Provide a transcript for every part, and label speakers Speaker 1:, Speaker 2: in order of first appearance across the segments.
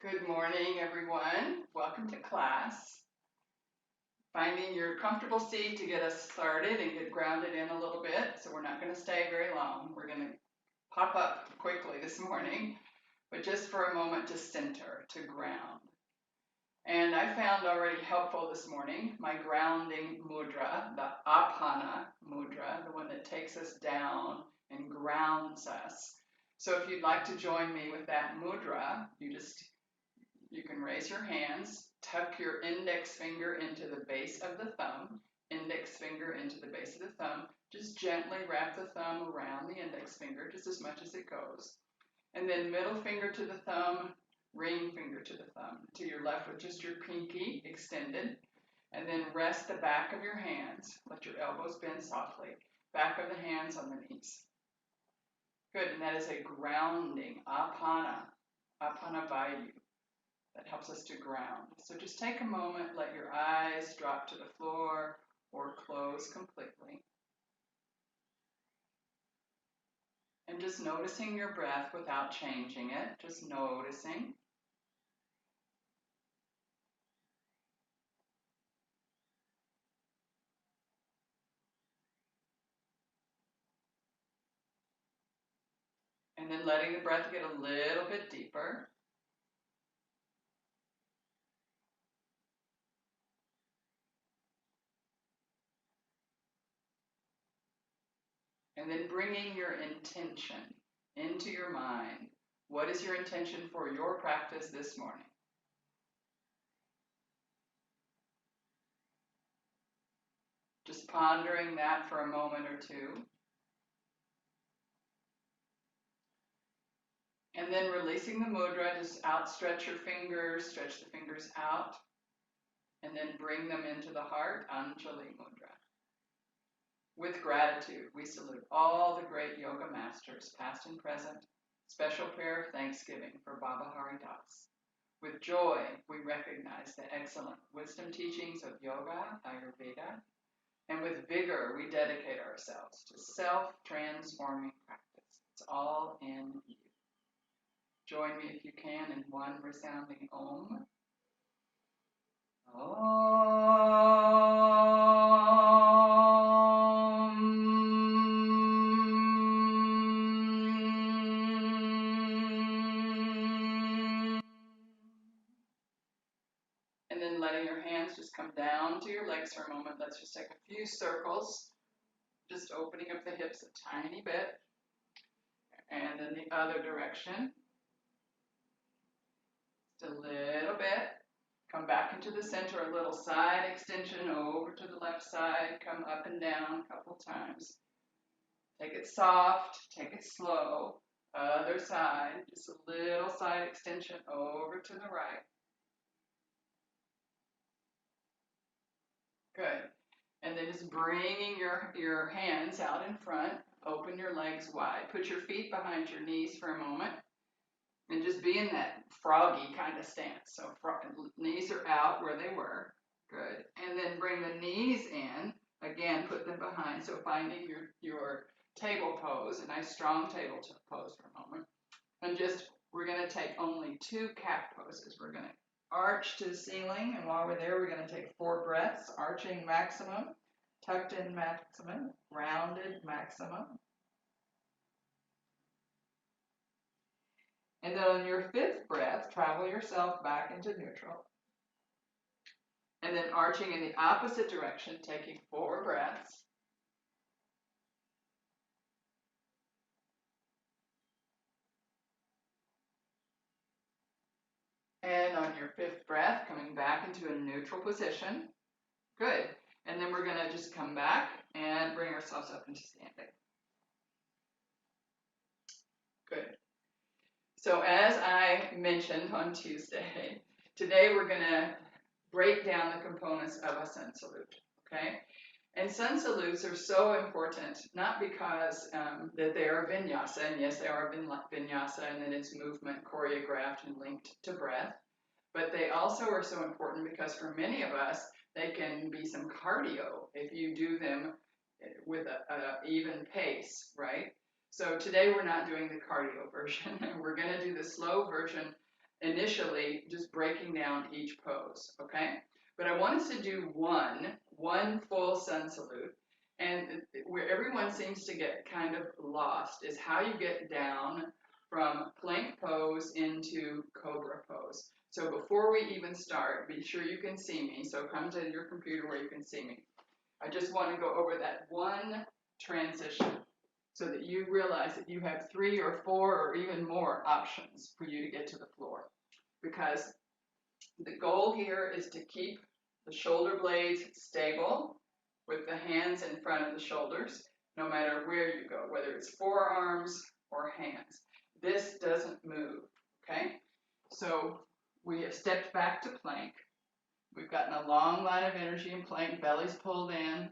Speaker 1: Good morning, everyone. Welcome to class. Finding your comfortable seat to get us started and get grounded in a little bit. So we're not going to stay very long. We're going to pop up quickly this morning, but just for a moment to center, to ground. And I found already helpful this morning my grounding mudra, the Apana mudra, the one that takes us down and grounds us. So if you'd like to join me with that mudra, you can raise your hands, tuck your index finger into the base of the thumb, index finger into the base of the thumb. Just gently wrap the thumb around the index finger, just as much as it goes. And then middle finger to the thumb, ring finger to the thumb. To your left with just your pinky extended. And then rest the back of your hands. Let your elbows bend softly. Back of the hands on the knees. Good, and that is a grounding, apana vayu. That helps us to ground. So just take a moment, let your eyes drop to the floor or close completely. And just noticing your breath without changing it, just noticing. And then letting the breath get a little bit deeper. And then bringing your intention into your mind. What is your intention for your practice this morning? Just pondering that for a moment or two. And then releasing the mudra, just outstretch your fingers, stretch the fingers out, and then bring them into the heart, Anjali Mudra. With gratitude, we salute all the great yoga masters, past and present. Special prayer of thanksgiving for Baba Haridas. With joy, we recognize the excellent wisdom teachings of yoga, Ayurveda, and with vigor, we dedicate ourselves to self-transforming practice. It's all in you. Join me if you can in one resounding Om. And then letting your hands just come down to your legs for a moment. Let's just take a few circles, just opening up the hips a tiny bit. And in the other direction, just a little bit. Come back into the center, a little side extension over to the left side. Come up and down a couple times. Take it soft, take it slow. Other side, just a little side extension over to the right. Good. And then just bringing your hands out in front. Open your legs wide. Put your feet behind your knees for a moment. And just be in that froggy kind of stance. So knees are out where they were. Good. And then bring the knees in. Again, put them behind. So finding your table pose, a nice strong table pose for a moment. And we're going to take only 2 cat poses. We're going to arch to the ceiling. And while we're there, we're going to take 4 breaths. Arching maximum, tucked in maximum, rounded maximum. And then on your 5th breath, travel yourself back into neutral. And then arching in the opposite direction, taking 4 breaths. And on your 5th breath, coming back into a neutral position. Good. And then we're going to just come back and bring ourselves up into standing. Good. So as I mentioned on Tuesday, today we're going to break down the components of a sun salute, okay? And sun salutes are so important, not because that they are vinyasa, and yes, they are vinyasa, and then it's movement choreographed and linked to breath, but they also are so important because for many of us, they can be some cardio if you do them with an even pace, right? So today we're not doing the cardio version. We're going to do the slow version initially just breaking down each pose, okay? But I want us to do one full sun salute. And where everyone seems to get kind of lost is how you get down from plank pose into cobra pose. So before we even start, be sure you can see me. So come to your computer where you can see me. I just want to go over that one transition so that you realize that you have 3 or 4 or even more options for you to get to the floor. Because the goal here is to keep the shoulder blades stable with the hands in front of the shoulders, no matter where you go, whether it's forearms or hands. This doesn't move, okay? So we have stepped back to plank. We've gotten a long line of energy in plank, belly's pulled in,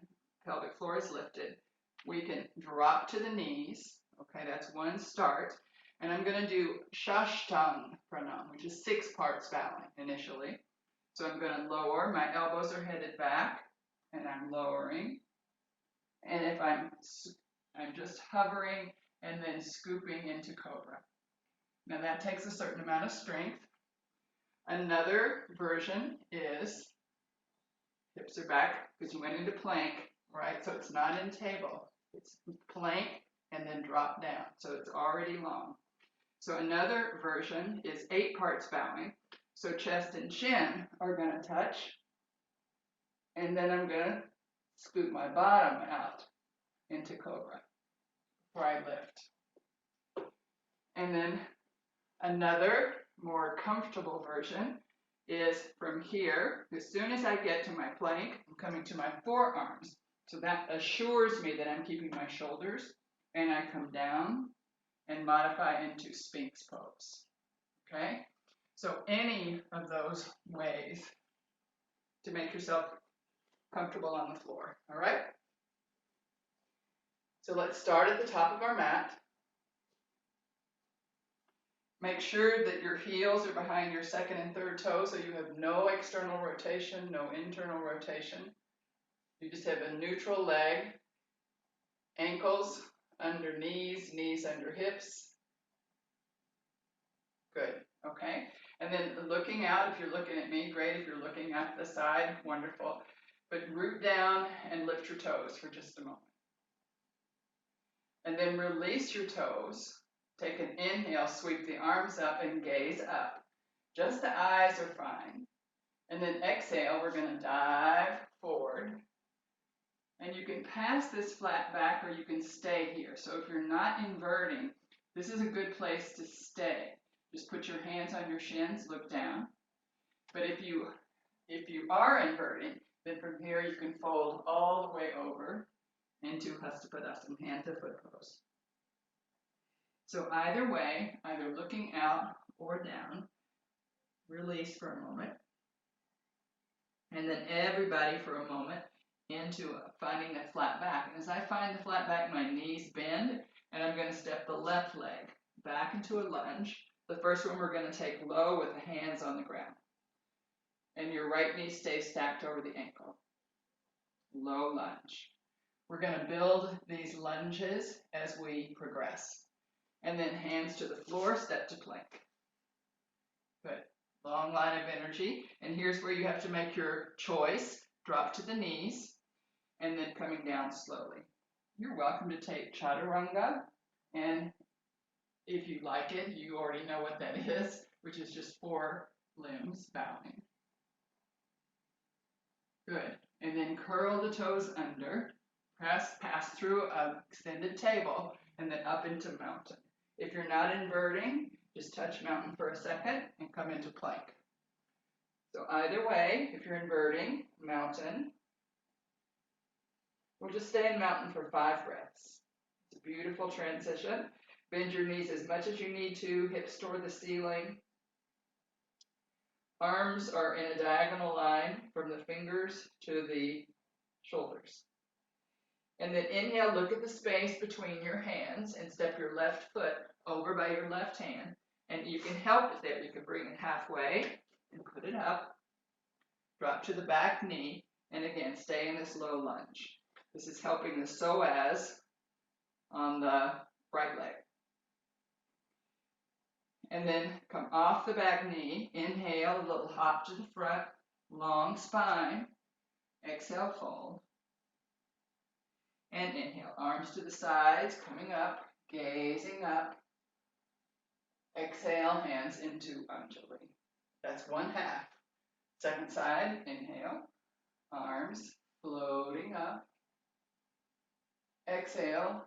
Speaker 1: pelvic floor is lifted. We can drop to the knees, okay, that's one start. And I'm going to do Shashtang Pranam, which is 6 parts bowing initially. So I'm going to lower, my elbows are headed back, and I'm lowering. And if I'm just hovering and then scooping into Cobra. Now that takes a certain amount of strength. Another version is hips are back because you went into plank, right? So it's not in table. It's plank and then drop down. So it's already long. So another version is 8 parts bowing. So chest and chin are going to touch. And then I'm going to scoop my bottom out into Cobra before I lift. And then another more comfortable version is from here. As soon as I get to my plank, I'm coming to my forearms. So that assures me that I'm keeping my shoulders. And I come down and modify into Sphinx Pose, okay? So any of those ways to make yourself comfortable on the floor, all right? So let's start at the top of our mat. Make sure that your heels are behind your second and third toes so you have no external rotation, no internal rotation. You just have a neutral leg, ankles under knees, knees under hips. Good, okay? And then looking out, if you're looking at me, great. If you're looking at the side, wonderful. But root down and lift your toes for just a moment. And then release your toes. Take an inhale, sweep the arms up and gaze up. Just the eyes are fine. And then exhale, we're going to dive forward. And you can pass this flat back or you can stay here. So if you're not inverting, this is a good place to stay. Just put your hands on your shins, look down. But if you are inverting, then from here you can fold all the way over into Hastapadasana, hand to foot pose. So either way, either looking out or down, release for a moment. And then everybody for a moment into finding that flat back. And as I find the flat back, my knees bend, and I'm going to step the left leg back into a lunge. The first one we're going to take low with the hands on the ground. And your right knee stays stacked over the ankle. Low lunge. We're going to build these lunges as we progress. And then hands to the floor, step to plank. Good. Long line of energy. And here's where you have to make your choice. Drop to the knees and then coming down slowly. You're welcome to take Chaturanga, and if you like it, you already know what that is, which is just 4 limbs bowing. Good. And then curl the toes under, pass through an extended table, and then up into mountain. If you're not inverting, just touch mountain for a second and come into plank. So either way, if you're inverting, mountain. We'll just stay in mountain for 5 breaths. It's a beautiful transition. Bend your knees as much as you need to, hips toward the ceiling. Arms are in a diagonal line from the fingers to the shoulders. And then inhale, look at the space between your hands and step your left foot over by your left hand. And you can help it there. You can bring it halfway and put it up. Drop to the back knee. And again, stay in this low lunge. This is helping the psoas on the right leg. And then come off the back knee. Inhale, a little hop to the front, long spine. Exhale, fold. And inhale, arms to the sides, coming up, gazing up. Exhale, hands into Anjali. That's one half. Second side, inhale, arms floating up. Exhale,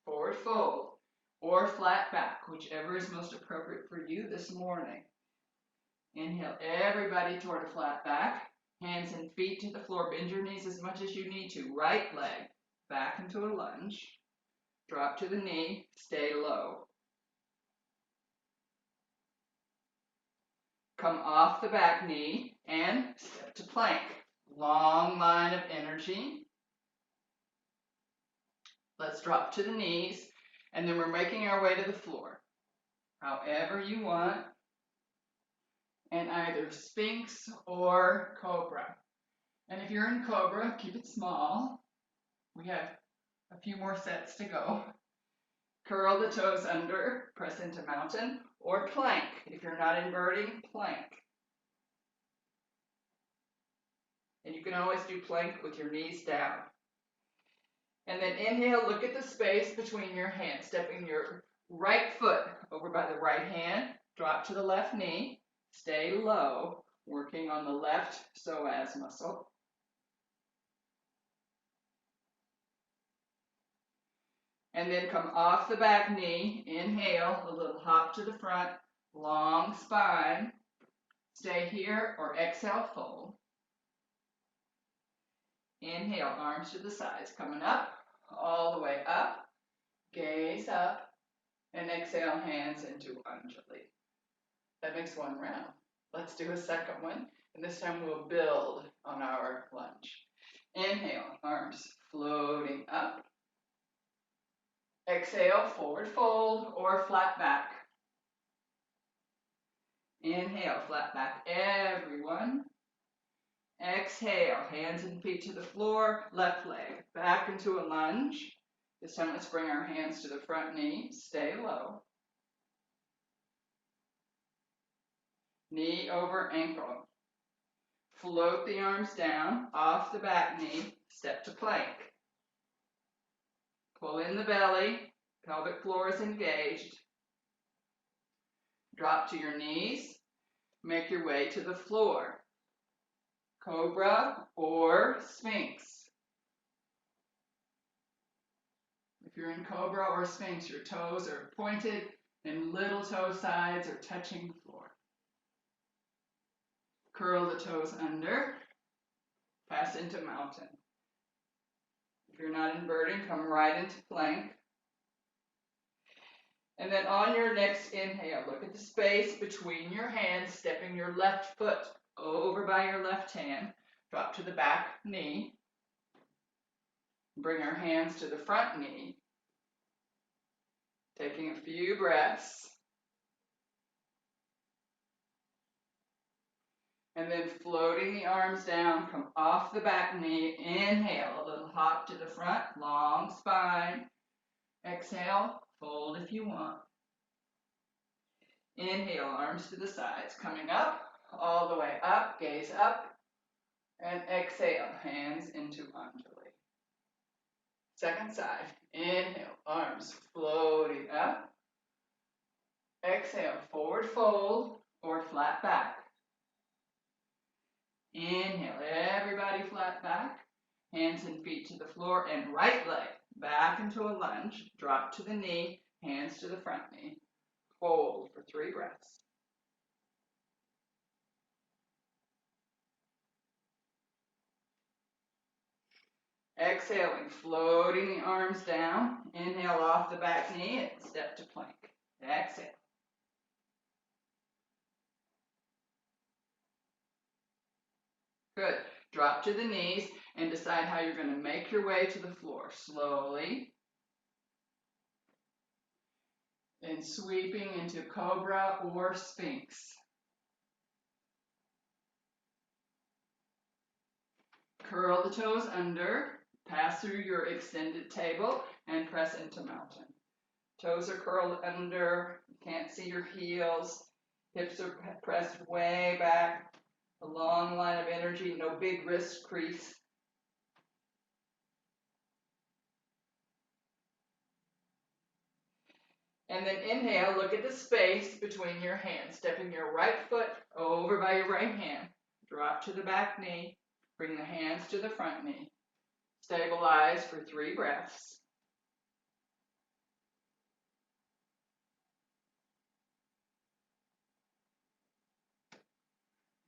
Speaker 1: forward fold, or flat back, whichever is most appropriate for you this morning. Inhale, everybody toward a flat back. Hands and feet to the floor. Bend your knees as much as you need to. Right leg back into a lunge. Drop to the knee. Stay low. Come off the back knee and step to plank. Long line of energy. Let's drop to the knees, and then we're making our way to the floor. However you want. And either Sphinx or Cobra. And if you're in Cobra, keep it small. We have a few more sets to go. Curl the toes under, press into mountain, or plank. If you're not inverting, plank. And you can always do plank with your knees down. And then inhale, look at the space between your hands, stepping your right foot over by the right hand, drop to the left knee. Stay low, working on the left psoas muscle. And then come off the back knee. Inhale, a little hop to the front, long spine. Stay here or exhale, fold. Inhale, arms to the sides, coming up, all the way up. Gaze up, and exhale, hands into Anjali. That makes one round. Let's do a second one, and this time we'll build on our lunge. Inhale, arms floating up. Exhale, forward fold or flat back. Inhale, flat back, everyone. Exhale, hands and feet to the floor, left leg back into a lunge. This time let's bring our hands to the front knee, stay low. Knee over ankle. Float the arms down, off the back knee, step to plank. Pull in the belly, pelvic floor is engaged. Drop to your knees, make your way to the floor. Cobra or Sphinx. If you're in Cobra or Sphinx, your toes are pointed and little toe sides are touching the floor. Curl the toes under, pass into mountain. If you're not inverting, come right into plank. And then on your next inhale, look at the space between your hands, stepping your left foot over by your left hand. Drop to the back knee. Bring our hands to the front knee. Taking a few breaths. And then floating the arms down, come off the back knee. Inhale, a little hop to the front, long spine. Exhale, fold if you want. Inhale, arms to the sides, coming up, all the way up, gaze up. And exhale, hands into Anjali. Second side, inhale, arms floating up. Exhale, forward fold or flat back. Inhale, everybody flat back. Hands and feet to the floor and right leg back into a lunge. Drop to the knee, hands to the front knee. Hold for 3 breaths. Exhaling, floating the arms down. Inhale off the back knee and step to plank. Exhale. Good. Drop to the knees and decide how you're going to make your way to the floor. Slowly. And sweeping into Cobra or Sphinx. Curl the toes under. Pass through your extended table and press into mountain. Toes are curled under. You can't see your heels. Hips are pressed way back. A long line of energy, no big wrist crease. And then inhale, look at the space between your hands, stepping your right foot over by your right hand. Drop to the back knee, bring the hands to the front knee. Stabilize for 3 breaths.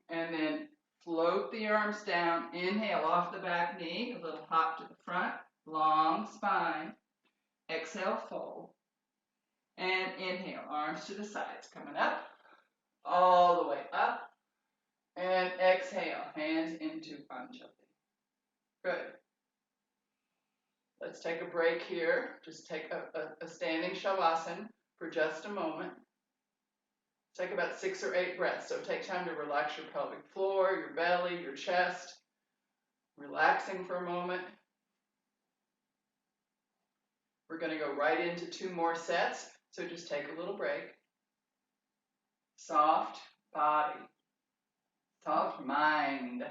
Speaker 1: And then float the arms down. Inhale off the back knee, a little hop to the front, long spine. Exhale, fold. And inhale, arms to the sides, coming up, all the way up. And exhale, hands into Anjali. Good. Let's take a break here. Just take a standing Shavasana for just a moment. Take about 6 or 8 breaths. So take time to relax your pelvic floor, your belly, your chest. Relaxing for a moment. We're going to go right into 2 more sets. So just take a little break. Soft body. Soft mind.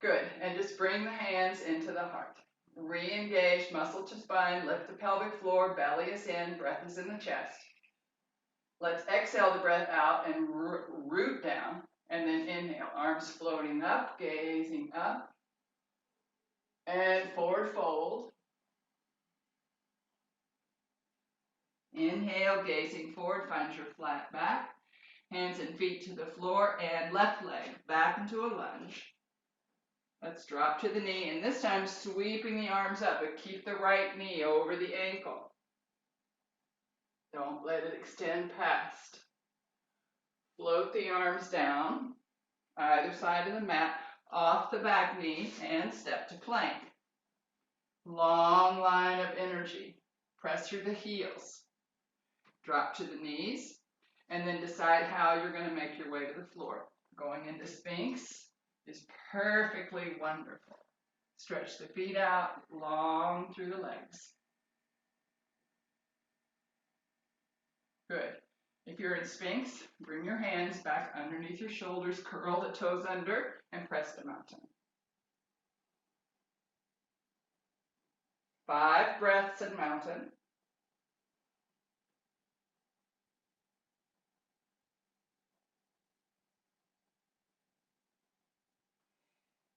Speaker 1: Good. And just bring the hands into the heart. Re-engage muscle to spine. Lift the pelvic floor. Belly is in. Breath is in the chest. Let's exhale the breath out and root down. And then inhale. Arms floating up. Gazing up. And forward fold. Inhale. Gazing forward. Find your flat back. Hands and feet to the floor. And left leg back into a lunge. Let's drop to the knee, and this time sweeping the arms up, but keep the right knee over the ankle. Don't let it extend past. Float the arms down, either side of the mat, off the back knee, and step to plank. Long line of energy. Press through the heels. Drop to the knees, and then decide how you're going to make your way to the floor. Going into Sphinx is perfectly wonderful. Stretch the feet out long through the legs. Good. If you're in Sphinx, bring your hands back underneath your shoulders, curl the toes under, and press the mountain. 5 breaths in mountain.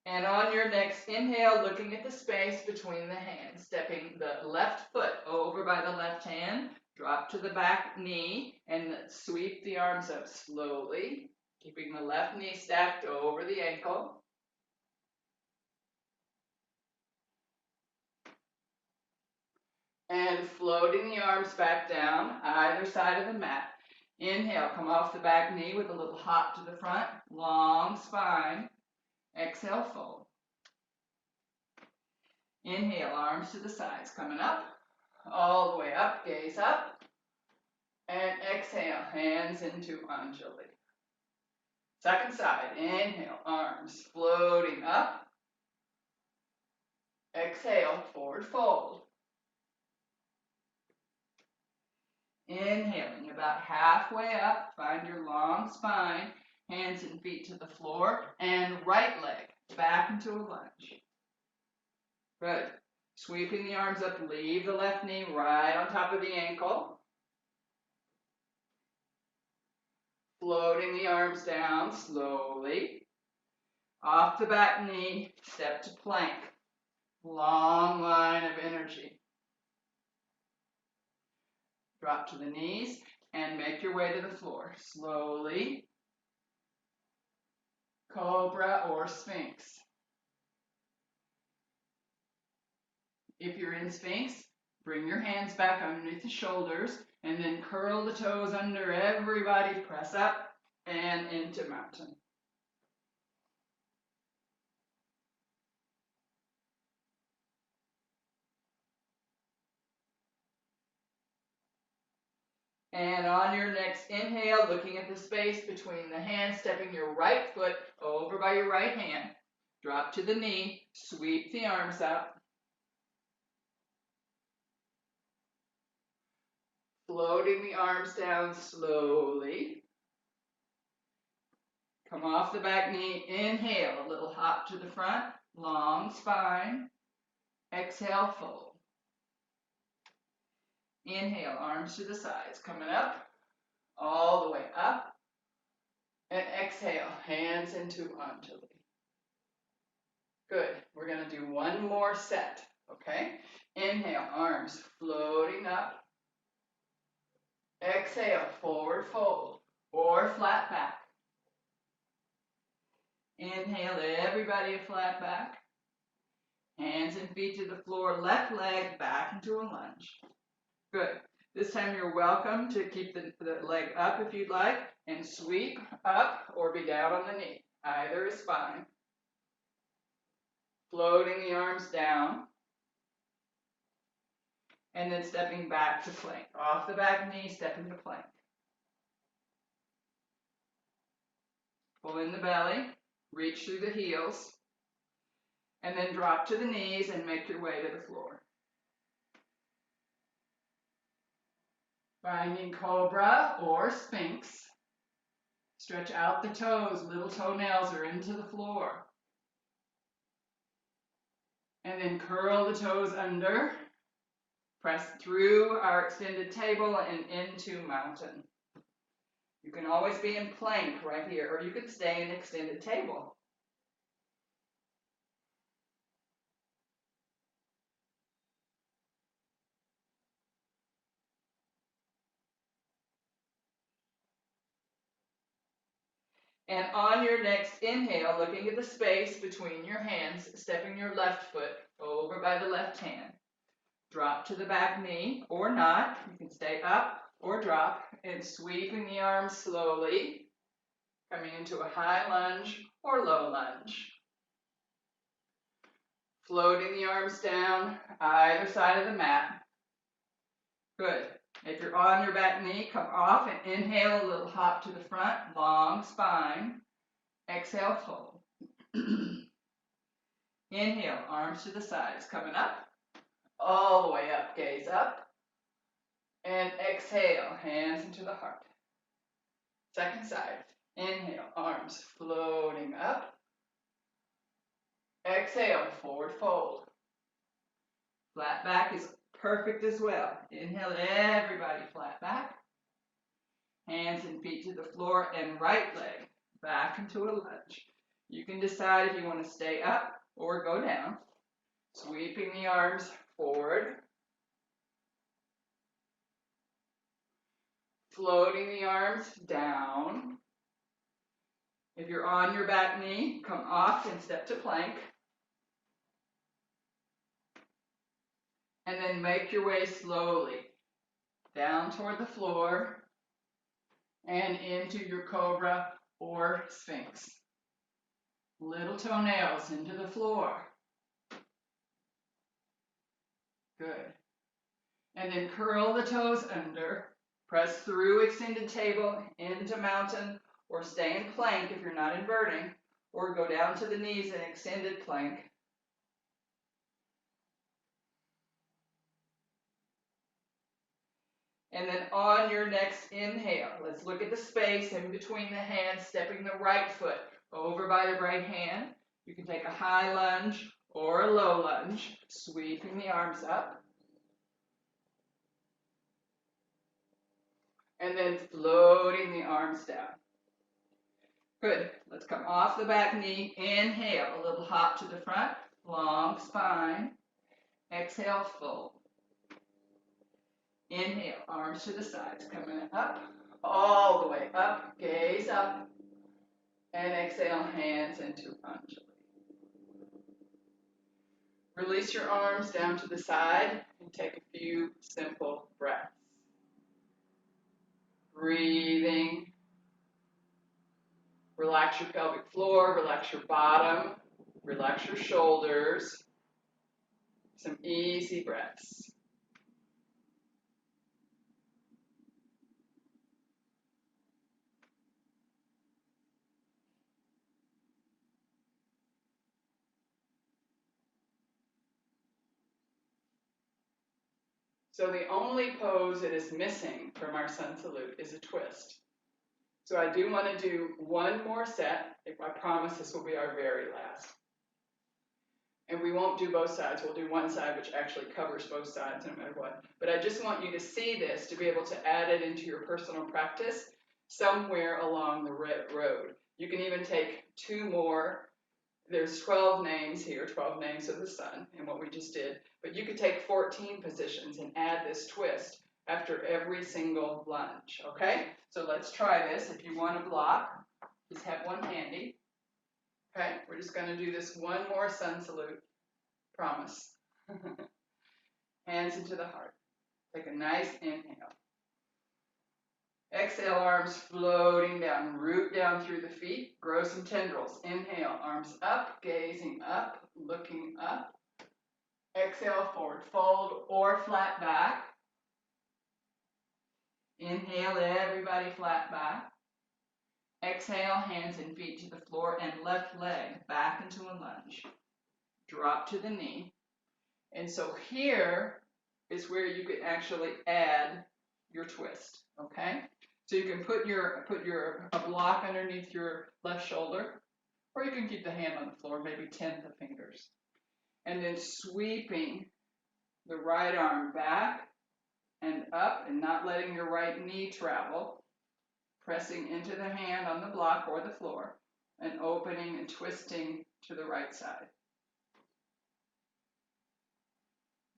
Speaker 1: And on your next inhale, looking at the space between the hands, stepping the left foot over by the left hand, drop to the back knee, and sweep the arms up slowly, keeping the left knee stacked over the ankle. And floating the arms back down, either side of the mat. Inhale, come off the back knee with a little hop to the front, long spine. Exhale, fold. Inhale, arms to the sides, coming up, all the way up, gaze up. And exhale, hands into Anjali. Second side, inhale, arms floating up. Exhale, forward fold. Inhaling about halfway up, find your long spine, hands and feet to the floor, and right leg back into a lunge. Good. Sweeping the arms up, leave the left knee right on top of the ankle. Floating the arms down slowly. Off the back knee, step to plank. Long line of energy. Drop to the knees and make your way to the floor. Slowly. Cobra or Sphinx. If you're in Sphinx, bring your hands back underneath the shoulders and then curl the toes under. Everybody press up and into mountain. And on your next inhale, looking at the space between the hands, stepping your right foot over by your right hand. Drop to the knee, sweep the arms up. Floating the arms down slowly. Come off the back knee, inhale, a little hop to the front, long spine. Exhale, fold. Inhale, arms to the sides, coming up, all the way up. And exhale, hands into Anjali. Good, we're gonna do one more set, okay? Inhale, arms floating up. Exhale, forward fold or flat back. Inhale, everybody a flat back. Hands and feet to the floor, left leg back into a lunge. Good. This time you're welcome to keep the leg up if you'd like and sweep up or be down on the knee. Either is fine. Floating the arms down. And then stepping back to plank. Off the back knee, step into plank. Pull in the belly, reach through the heels, and then drop to the knees and make your way to the floor. Finding Cobra or Sphinx. Stretch out the toes, little toenails are into the floor. And then curl the toes under. Press through our extended table and into mountain. You can always be in plank right here, or you could stay in extended table. And on your next inhale, looking at the space between your hands, stepping your left foot over by the left hand. Drop to the back knee or not. You can stay up or drop and sweeping the arms slowly, coming into a high lunge or low lunge. Floating the arms down either side of the mat. Good. If you're on your back knee, come off and inhale a little hop to the front, long spine. Exhale, fold. Inhale, arms to the sides, coming up. All the way up, gaze up. And exhale, hands into the heart. Second side. Inhale, arms floating up. Exhale, forward fold. Flat back is perfect as well. Inhale, everybody flat back. Hands and feet to the floor and right leg back into a lunge. You can decide if you want to stay up or go down. Sweeping the arms forward. Floating the arms down. If you're on your back knee, come off and step to plank. And then make your way slowly down toward the floor and into your Cobra or Sphinx. Little toenails into the floor. Good. And then curl the toes under. Press through extended table into mountain or stay in plank if you're not inverting, or go down to the knees in extended plank. And then on your next inhale, let's look at the space in between the hands, stepping the right foot over by the right hand. You can take a high lunge or a low lunge, sweeping the arms up. And then floating the arms down. Good. Let's come off the back knee. Inhale, a little hop to the front, long spine. Exhale, fold. Inhale, arms to the sides, coming up, all the way up, gaze up. And exhale, hands into Anjali. Release your arms down to the side and take a few simple breaths. Breathing. Relax your pelvic floor, relax your bottom, relax your shoulders. Some easy breaths. So the only pose that is missing from our sun salute is a twist. So I do want to do one more set. If I promise this will be our very last. And we won't do both sides. We'll do one side, which actually covers both sides no matter what. But I just want you to see this to be able to add it into your personal practice somewhere along the road. You can even take two more. There's 12 names here, 12 names of the sun and what we just did. But you could take 14 positions and add this twist after every single lunge, okay? So let's try this. If you want to block, just have one handy. Okay, we're just going to do this one more sun salute. Promise. Hands into the heart. Take a nice inhale. Exhale, arms floating down. Root down through the feet. Grow some tendrils. Inhale, arms up, gazing up, looking up. Exhale, forward fold or flat back. Inhale, everybody flat back. Exhale, hands and feet to the floor and left leg back into a lunge. Drop to the knee. And so here is where you can actually add your twist, okay? So you can put a block underneath your left shoulder, or you can keep the hand on the floor, maybe 10 the fingers. And then sweeping the right arm back and up and not letting your right knee travel. Pressing into the hand on the block or the floor and opening and twisting to the right side.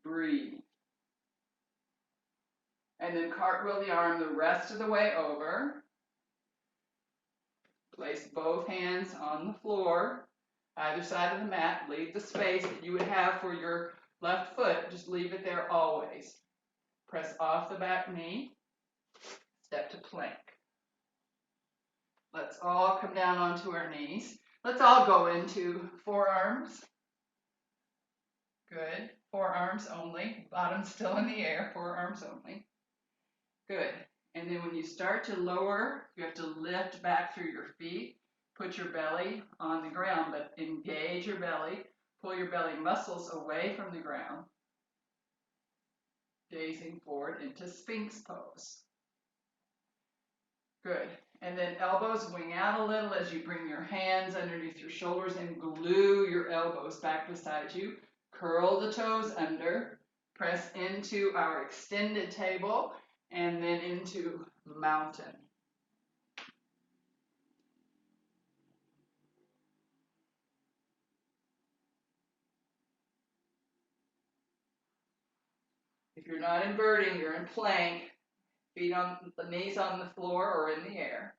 Speaker 1: Breathe. And then cartwheel the arm the rest of the way over. Place both hands on the floor, either side of the mat. Leave the space that you would have for your left foot. Just leave it there always. Press off the back knee. Step to plank. Let's all come down onto our knees. Let's all go into forearms. Good. Forearms only. Bottom still in the air. Forearms only. Good. And then when you start to lower, you have to lift back through your feet. Put your belly on the ground, but engage your belly. Pull your belly muscles away from the ground. Gazing forward into Sphinx Pose. Good. And then elbows wing out a little as you bring your hands underneath your shoulders and glue your elbows back beside you. Curl the toes under. Press into our extended table and then into mountain. If you're not inverting, you're in plank. Feet on the knees on the floor or in the air.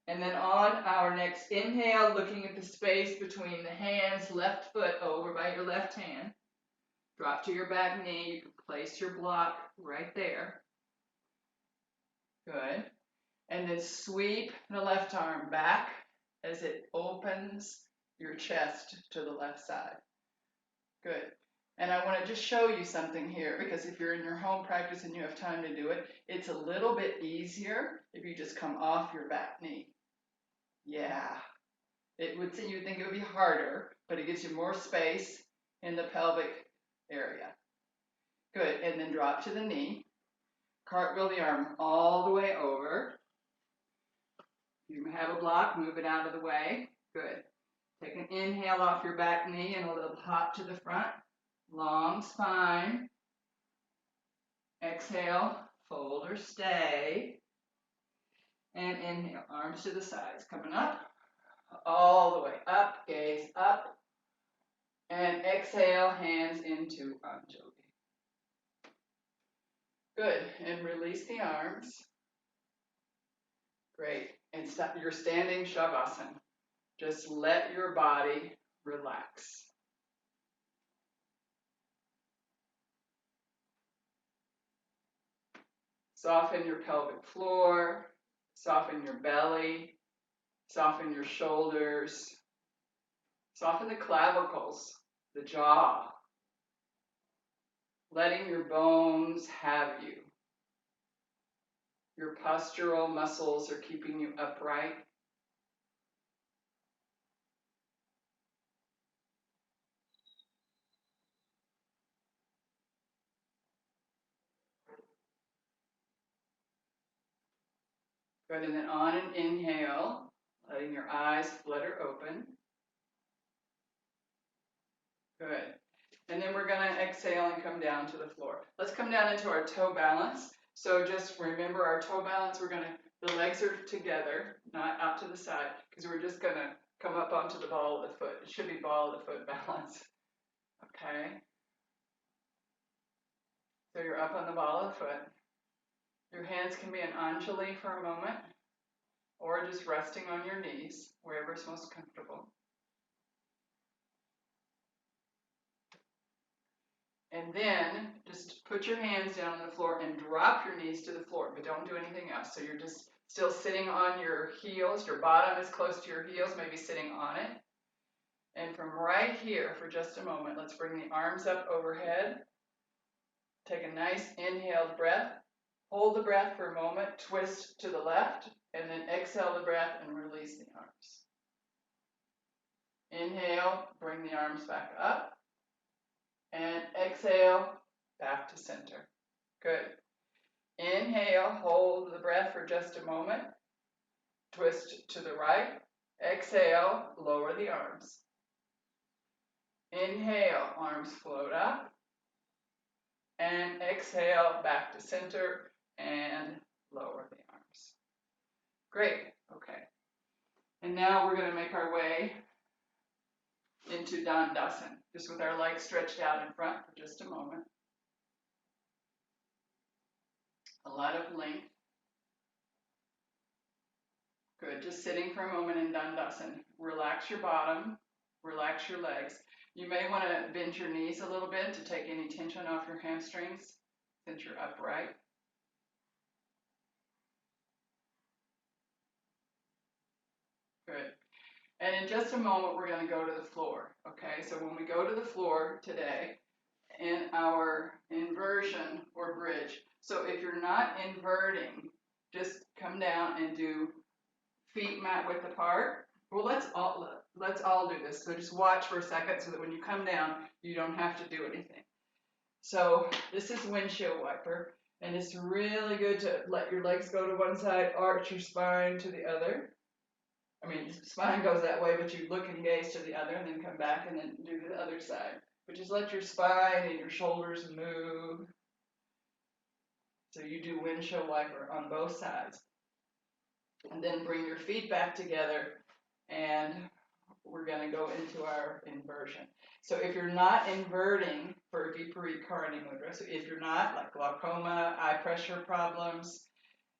Speaker 1: And then on our next inhale, looking at the space between the hands, left foot over by your left hand. Drop to your back knee. You can place your block right there. Good. And then sweep the left arm back as it opens your chest to the left side. Good. And I want to just show you something here, because if you're in your home practice and you have time to do it, it's a little bit easier if you just come off your back knee. Yeah. It would seem you'd think it would be harder, but it gives you more space in the pelvic area. Good. And then drop to the knee. Cartwheel the arm all the way over. You have a block, move it out of the way. Good. Take an inhale off your back knee and a little hop to the front. Long spine. Exhale, fold or stay. And inhale, arms to the sides. Coming up, all the way up, gaze up. And exhale, hands into Anjali. Good, and release the arms. Great, and stop. You're standing Shavasana. Just let your body relax. Soften your pelvic floor, soften your belly, soften your shoulders, soften the clavicles, the jaw, letting your bones have you. Your postural muscles are keeping you upright. Good, and then on an inhale, letting your eyes flutter open. Good. And then we're going to exhale and come down to the floor. Let's come down into our toe balance. So just remember our toe balance, the legs are together, not out to the side, because we're just going to come up onto the ball of the foot. It should be ball of the foot balance. Okay. So you're up on the ball of the foot. Your hands can be an Anjali for a moment, or just resting on your knees, wherever's most comfortable. And then just put your hands down on the floor and drop your knees to the floor, but don't do anything else. So you're just still sitting on your heels. Your bottom is close to your heels, maybe sitting on it. And from right here, for just a moment, let's bring the arms up overhead. Take a nice inhaled breath. Hold the breath for a moment, twist to the left, and then exhale the breath and release the arms. Inhale, bring the arms back up. And exhale, back to center. Good. Inhale, hold the breath for just a moment. Twist to the right. Exhale, lower the arms. Inhale, arms float up. And exhale, back to center and lower the arms. Great. Okay. And now we're going to make our way into Dandasana, just with our legs stretched out in front for just a moment. A lot of length. Good. Just sitting for a moment in Dandasana. Relax your bottom, relax your legs. You may want to bend your knees a little bit to take any tension off your hamstrings since you're upright. Good. And in just a moment, we're going to go to the floor. Okay, so when we go to the floor today, in our inversion or bridge, so if you're not inverting, just come down and do feet mat width apart. Well, let's all do this. So just watch for a second so that when you come down, you don't have to do anything. So this is Windshield Wiper, and it's really good to let your legs go to one side, arch your spine to the other. I mean, spine goes that way, but you look and gaze to the other and then come back and then do the other side. But just let your spine and your shoulders move. So you do Windshield Wiper on both sides. And then bring your feet back together and we're going to go into our inversion. So if you're not inverting for Viparita Karani Mudra, so if you're not, like glaucoma, eye pressure problems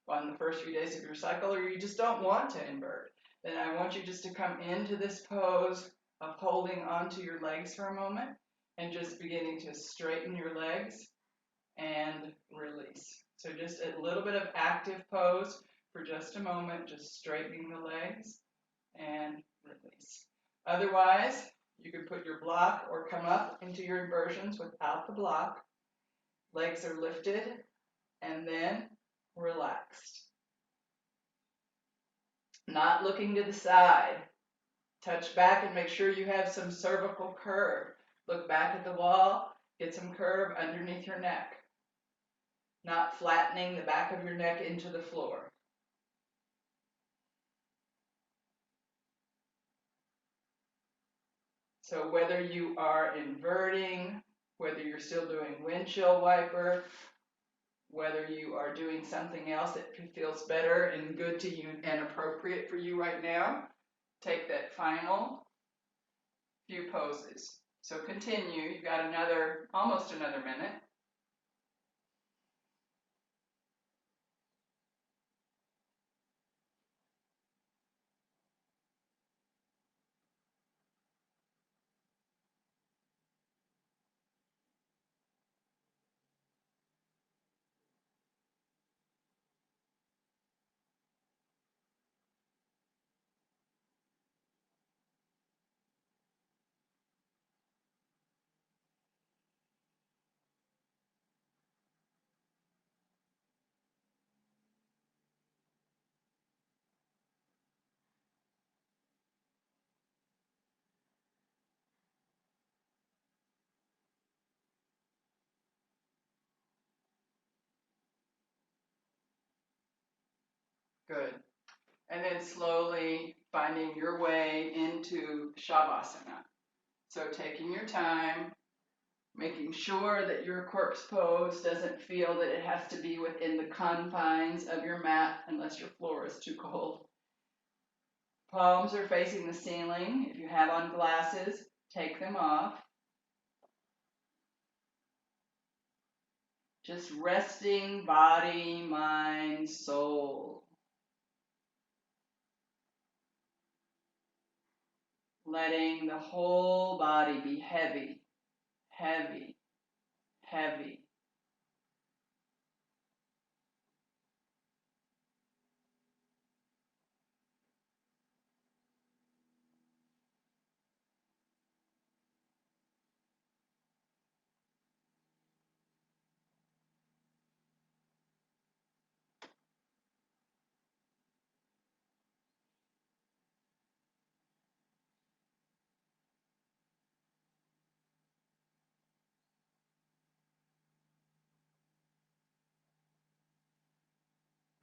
Speaker 1: on the first few days of your cycle, or you just don't want to invert, then I want you just to come into this pose of holding onto your legs for a moment and just beginning to straighten your legs and release. So just a little bit of active pose for just a moment, just straightening the legs and release. Otherwise, you can put your block or come up into your inversions without the block. Legs are lifted and then relaxed. Not looking to the side. Touch back and make sure you have some cervical curve. Look back at the wall, get some curve underneath your neck. Not flattening the back of your neck into the floor. So whether you are inverting, whether you're still doing Windshield Wiper, whether you are doing something else that feels better and good to you and appropriate for you right now, take that final few poses. So continue. You've got almost another minute. Good. And then slowly finding your way into Shavasana. So taking your time, making sure that your corpse pose doesn't feel that it has to be within the confines of your mat unless your floor is too cold. Palms are facing the ceiling. If you have on glasses, take them off. Just resting body, mind, soul. Letting the whole body be heavy, heavy, heavy.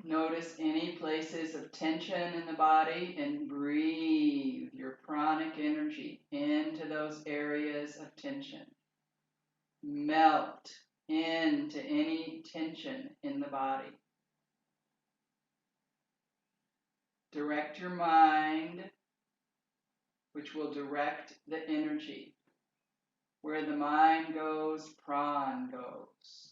Speaker 1: Notice any places of tension in the body and breathe your pranic energy into those areas of tension. Melt into any tension in the body. Direct your mind, which will direct the energy. Where the mind goes, pran goes.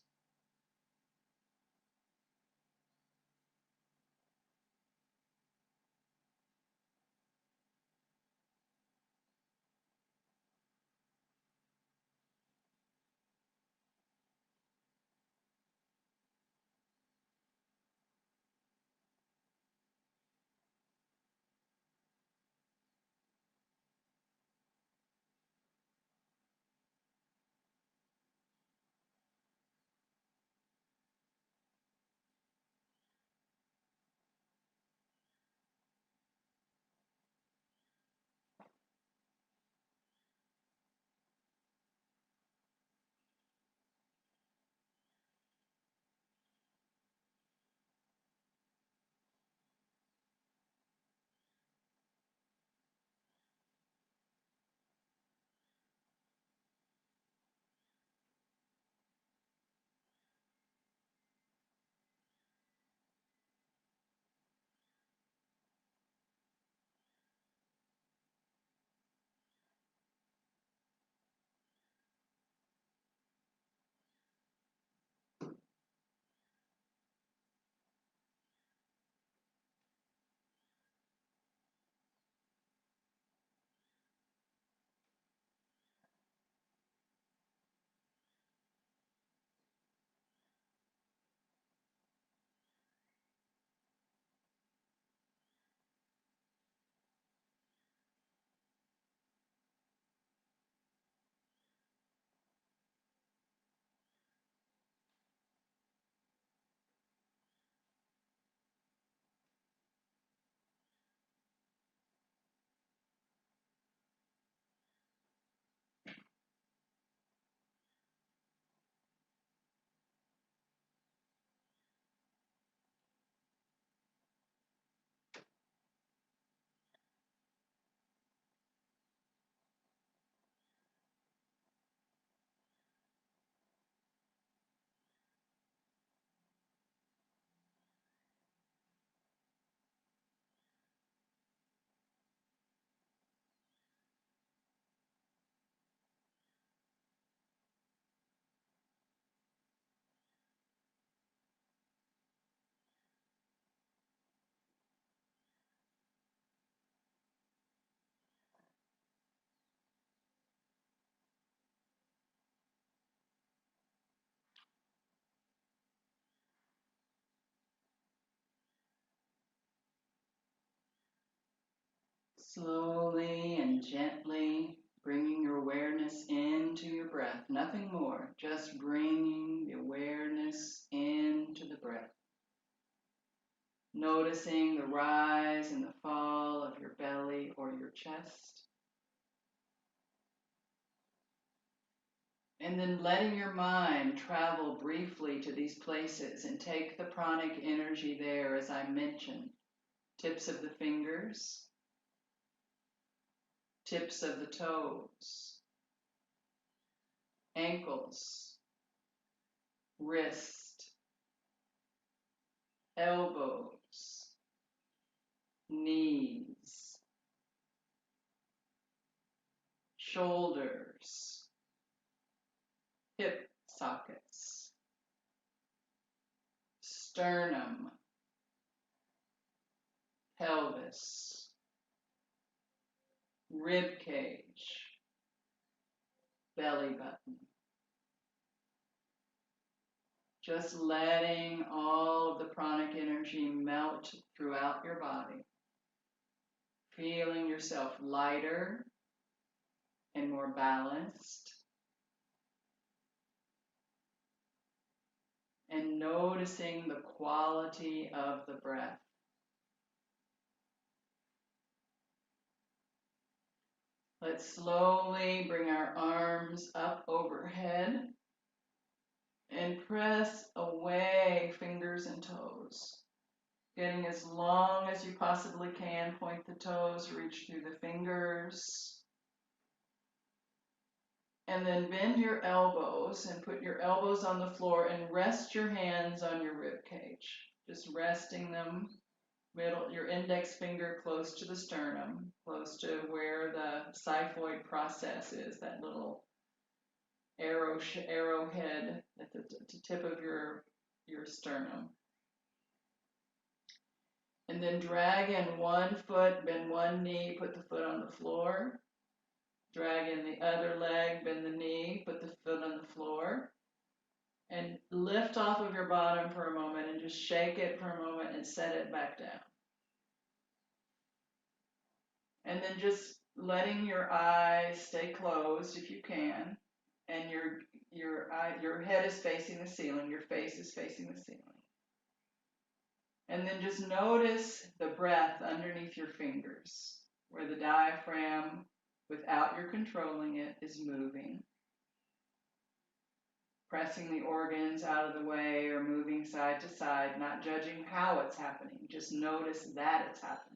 Speaker 1: Slowly and gently bringing your awareness into your breath. Nothing more, just bringing the awareness into the breath. Noticing the rise and the fall of your belly or your chest. And then letting your mind travel briefly to these places and take the pranic energy there as I mentioned. tips of the fingers, tips of the toes, ankles, wrist, elbows, knees, shoulders, hip sockets, sternum, pelvis, rib cage, belly button. Just letting all of the pranic energy melt throughout your body. Feeling yourself lighter and more balanced. And noticing the quality of the breath. Let's slowly bring our arms up overhead and press away fingers and toes. Getting as long as you possibly can, point the toes, reach through the fingers. And then bend your elbows and put your elbows on the floor and rest your hands on your rib cage. Just resting them, your index finger close to the sternum, close to where the xiphoid process is, that little arrowhead at the tip of your sternum. And then drag in one foot, bend one knee, put the foot on the floor. Drag in the other leg, bend the knee, put the foot on the floor. And lift off of your bottom for a moment and just shake it for a moment and set it back down. And then just letting your eyes stay closed if you can. And your head is facing the ceiling, your face is facing the ceiling. And then just notice the breath underneath your fingers, where the diaphragm, without your controlling it, is moving. Pressing the organs out of the way or moving side to side, not judging how it's happening. Just notice that it's happening.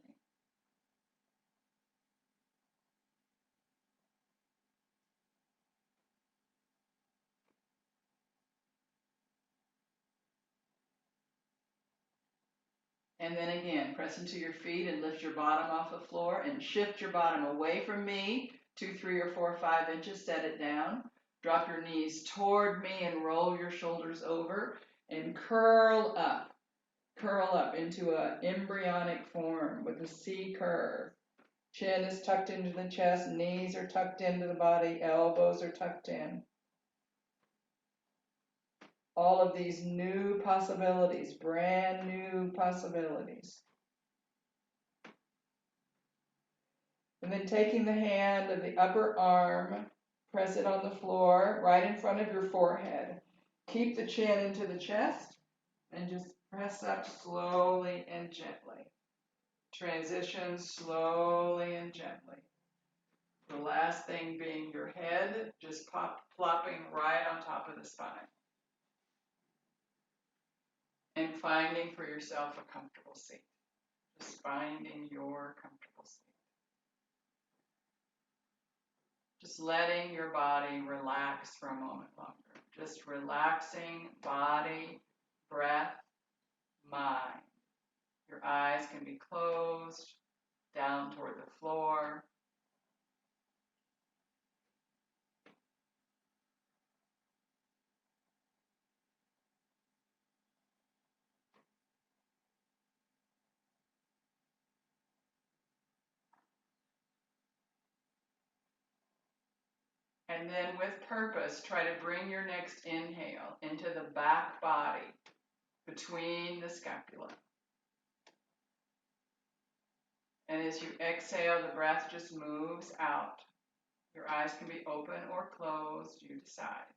Speaker 1: And then again, press into your feet and lift your bottom off the floor and shift your bottom away from me, 2, 3, or 4, 5 inches, set it down. Drop your knees toward me and roll your shoulders over and curl up. Curl up into an embryonic form with a C curve. Chin is tucked into the chest, knees are tucked into the body, elbows are tucked in. All of these new possibilities, brand new possibilities. And then taking the hand of the upper arm, press it on the floor right in front of your forehead. Keep the chin into the chest and just press up slowly and gently. Transition slowly and gently. The last thing being your head just plopping right on top of the spine. And finding for yourself a comfortable seat. Just finding your comfortable seat. Just letting your body relax for a moment longer. Just relaxing body, breath, mind. Your eyes can be closed, down toward the floor. And then with purpose, try to bring your next inhale into the back body, between the scapula. And as you exhale, the breath just moves out. Your eyes can be open or closed, you decide.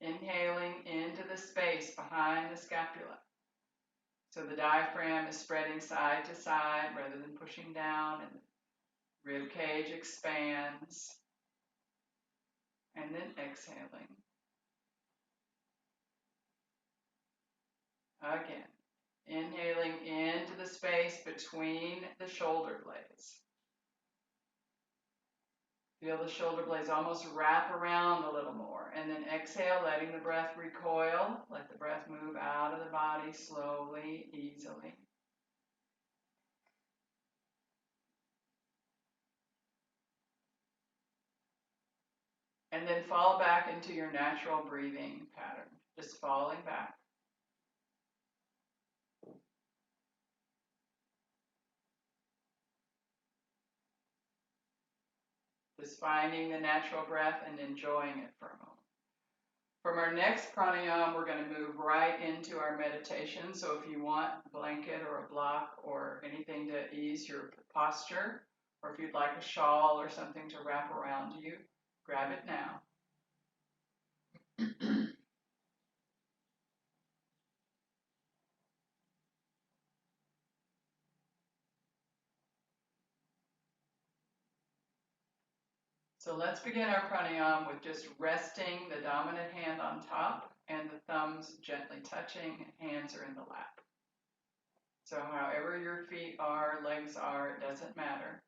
Speaker 1: Inhaling into the space behind the scapula. So the diaphragm is spreading side to side rather than pushing down, and the rib cage expands. And then exhaling. Again, Inhaling into the space between the shoulder blades. Feel the shoulder blades almost wrap around a little more. And then exhale, letting the breath recoil. Let the breath move out of the body slowly, easily. And then fall back into your natural breathing pattern. Just falling back. Just finding the natural breath and enjoying it for a moment. From our next pranayama, we're going to move right into our meditation. So if you want a blanket or a block or anything to ease your posture, or if you'd like a shawl or something to wrap around you, grab it now. So let's begin our pranayama with just resting the dominant hand on top and the thumbs gently touching, hands are in the lap. So however your feet are, legs are, it doesn't matter.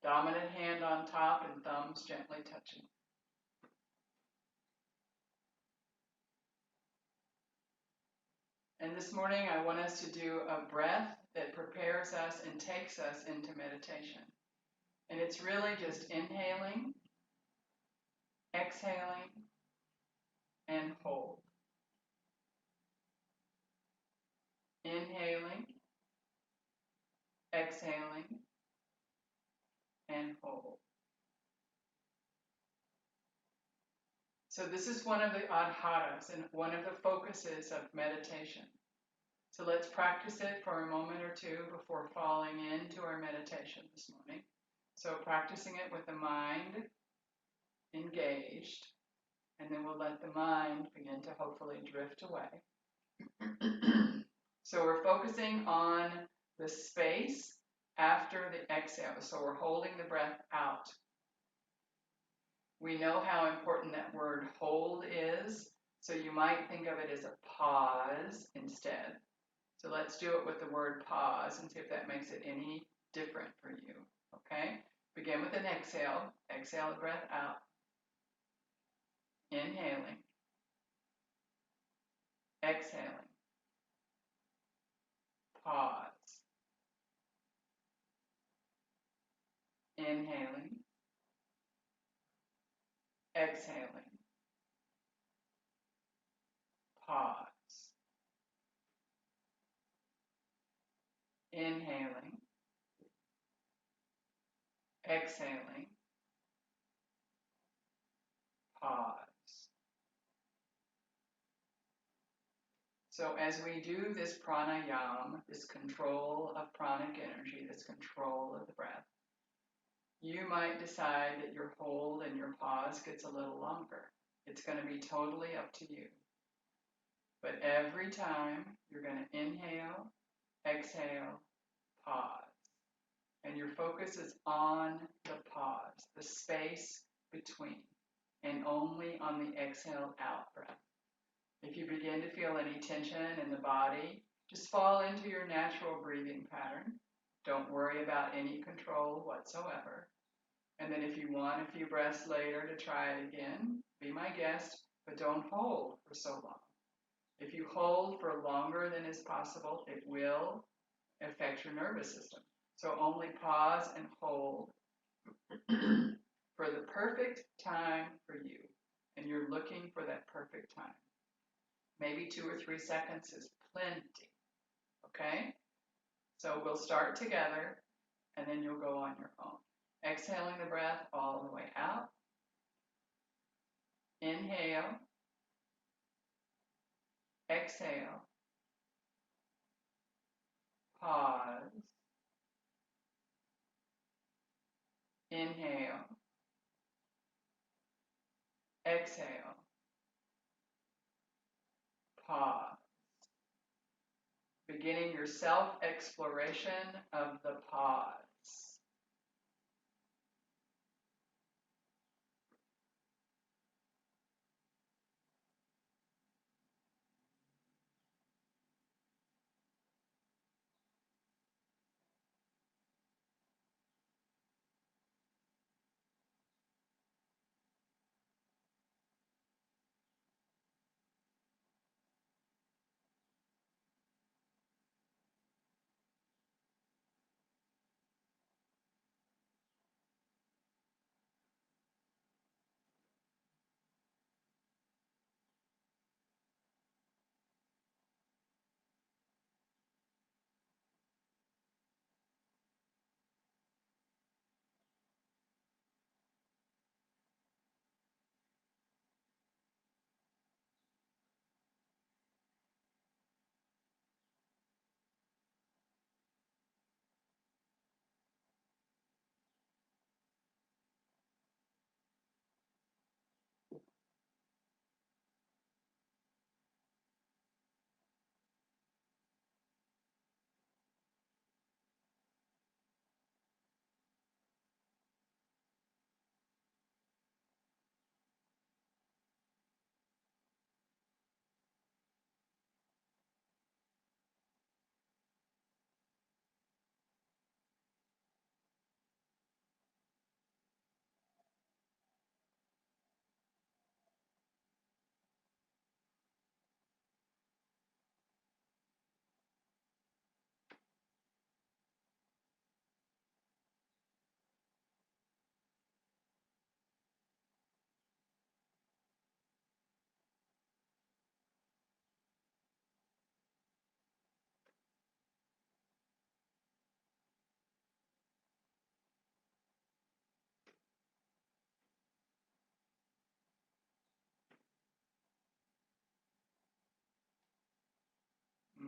Speaker 1: Dominant hand on top and thumbs gently touching. And this morning I want us to do a breath that prepares us and takes us into meditation. And it's really just inhaling, exhaling, and hold. Inhaling, exhaling, and hold. So this is one of the adharas and one of the focuses of meditation. So let's practice it for a moment or two before falling into our meditation this morning. So practicing it with the mind engaged, and then we'll let the mind begin to hopefully drift away. So we're focusing on the space after the exhale. So we're holding the breath out. We know how important that word hold is, so you might think of it as a pause instead. So let's do it with the word pause and see if that makes it any different for you. Okay? Begin with an exhale. Exhale the breath out. Inhaling. Exhaling. Pause. Inhaling. Exhaling. Pause. Inhaling. Exhaling. Pause. So as we do this pranayama, this control of pranic energy, this control of the breath, you might decide that your hold and your pause gets a little longer. It's going to be totally up to you. But every time you're going to inhale, exhale, pause. And your focus is on the pause, the space between, and only on the exhale out breath. If you begin to feel any tension in the body, just fall into your natural breathing pattern. Don't worry about any control whatsoever. And then if you want a few breaths later to try it again, be my guest, but don't hold for so long. If you hold for longer than is possible, it will affect your nervous system. So only pause and hold for the perfect time for you. And you're looking for that perfect time. Maybe 2 or 3 seconds is plenty. Okay? So we'll start together and then you'll go on your own. Exhaling the breath all the way out. Inhale. Exhale. Pause. Inhale. Exhale. Pause. Beginning your self-exploration of the pause.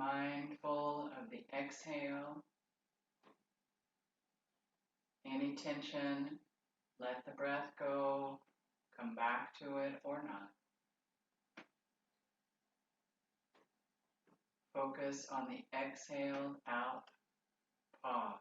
Speaker 1: mindful of the exhale. Any tension, let the breath go, come back to it or not. Focus on the exhale out, pause.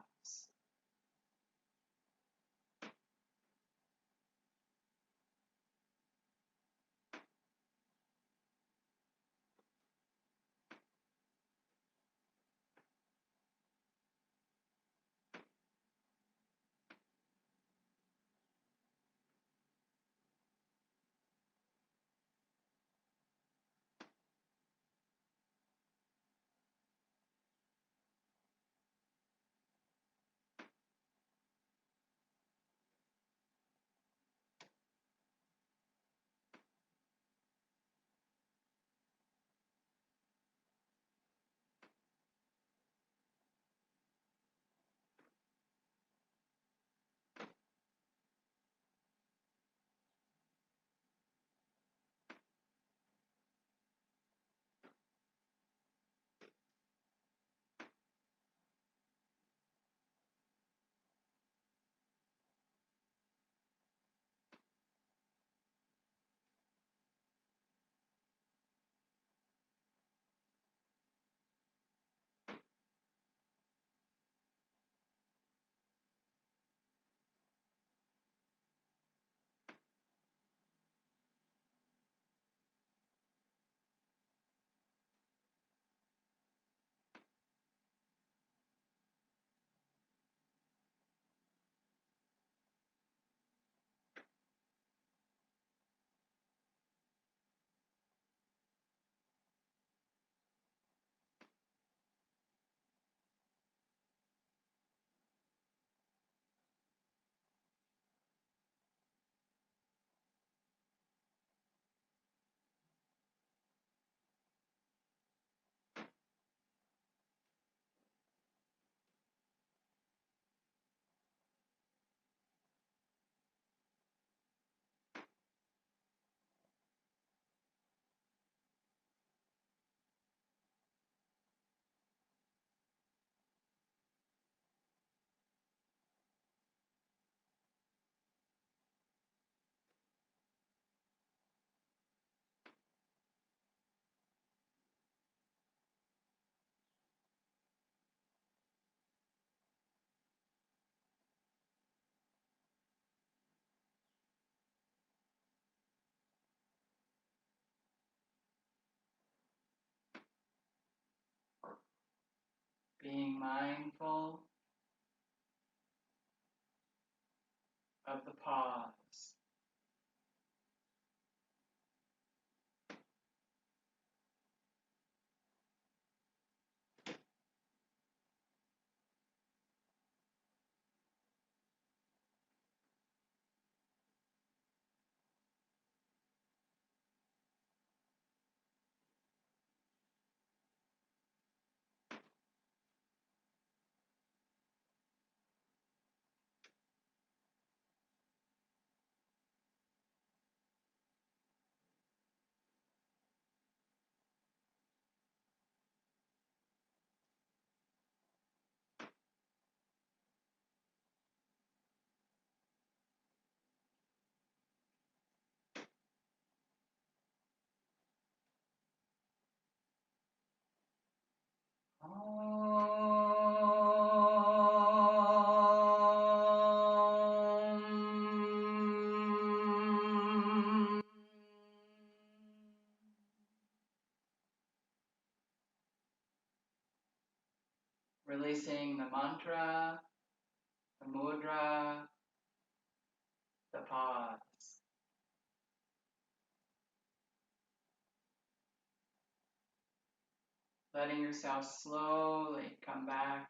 Speaker 1: Being mindful of the pause. Releasing the mantra, the mudra, the pause. Letting yourself slowly come back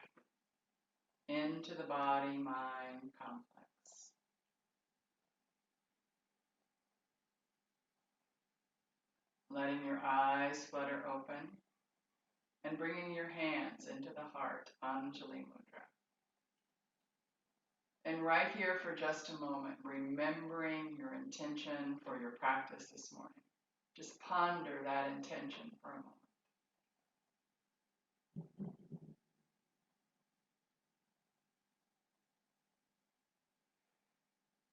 Speaker 1: into the body-mind complex. Letting your eyes flutter open and bringing your hands into the heart, Anjali Mudra. And right here for just a moment, remembering your intention for your practice this morning. Just ponder that intention for a moment.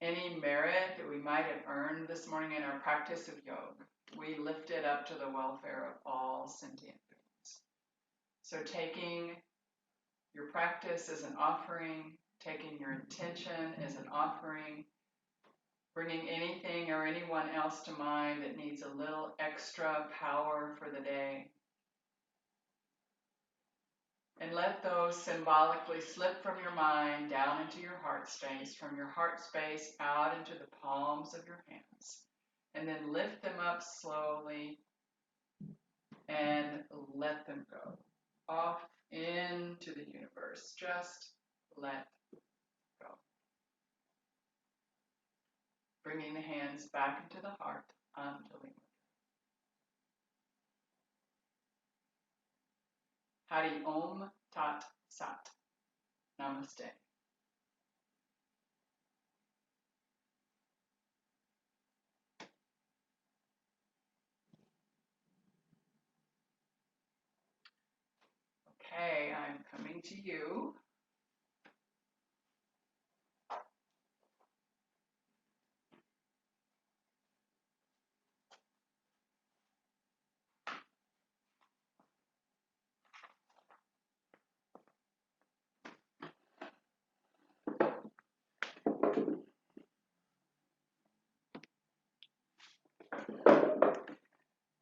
Speaker 1: Any merit that we might have earned this morning in our practice of yoga, we lift it up to the welfare of all sentient beings. So taking your practice as an offering, taking your intention as an offering, bringing anything or anyone else to mind that needs a little extra power for the day. And let those symbolically slip from your mind down into your heart space, from your heart space out into the palms of your hands. And then lift them up slowly and let them go off into the universe. Just let go. Bringing the hands back into the heart, Anjali Mudra. Hari Om Tat Sat. Namaste. Okay, I'm coming to you.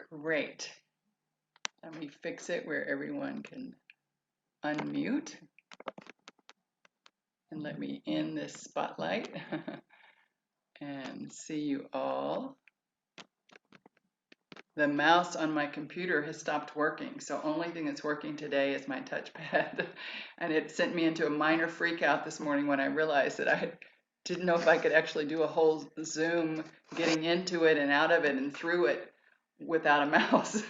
Speaker 1: Great. Let me fix it where everyone can unmute. And let me in this spotlight and see you all. The mouse on my computer has stopped working, so only thing that's working today is my touchpad. And it sent me into a minor freak out this morning when I realized that I didn't know if I could actually do a whole Zoom getting into it and out of it and through it without a mouse.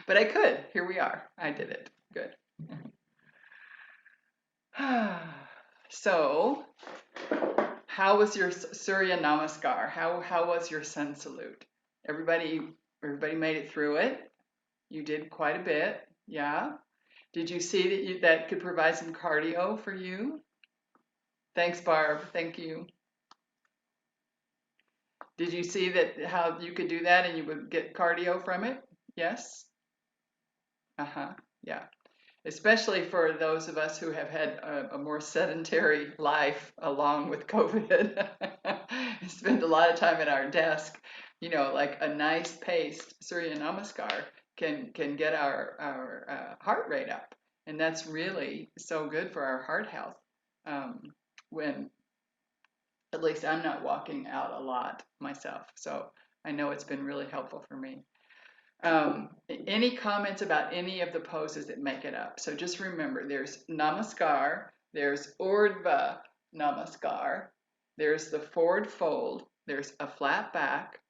Speaker 1: But I could. Here we are. I did it. Good. So, how was your Surya Namaskar? How was your sun salute? Everybody made it through it. You did quite a bit. Yeah. Did you see that that could provide some cardio for you? Thanks, Barb. Thank you. Did you see that how you could do that and you would get cardio from it? Yes? Uh-huh. Yeah. Especially for those of us who have had a more sedentary life along with COVID. Spend a lot of time at our desk. You know, like a nice paced Surya Namaskar can get our heart rate up. And that's really so good for our heart health. When at least I'm not walking out a lot myself. So I know it's been really helpful for me. Any comments about any of the poses that make it up? So just remember, there's Namaskar, there's Urdhva Namaskar, there's the forward fold, there's a flat back,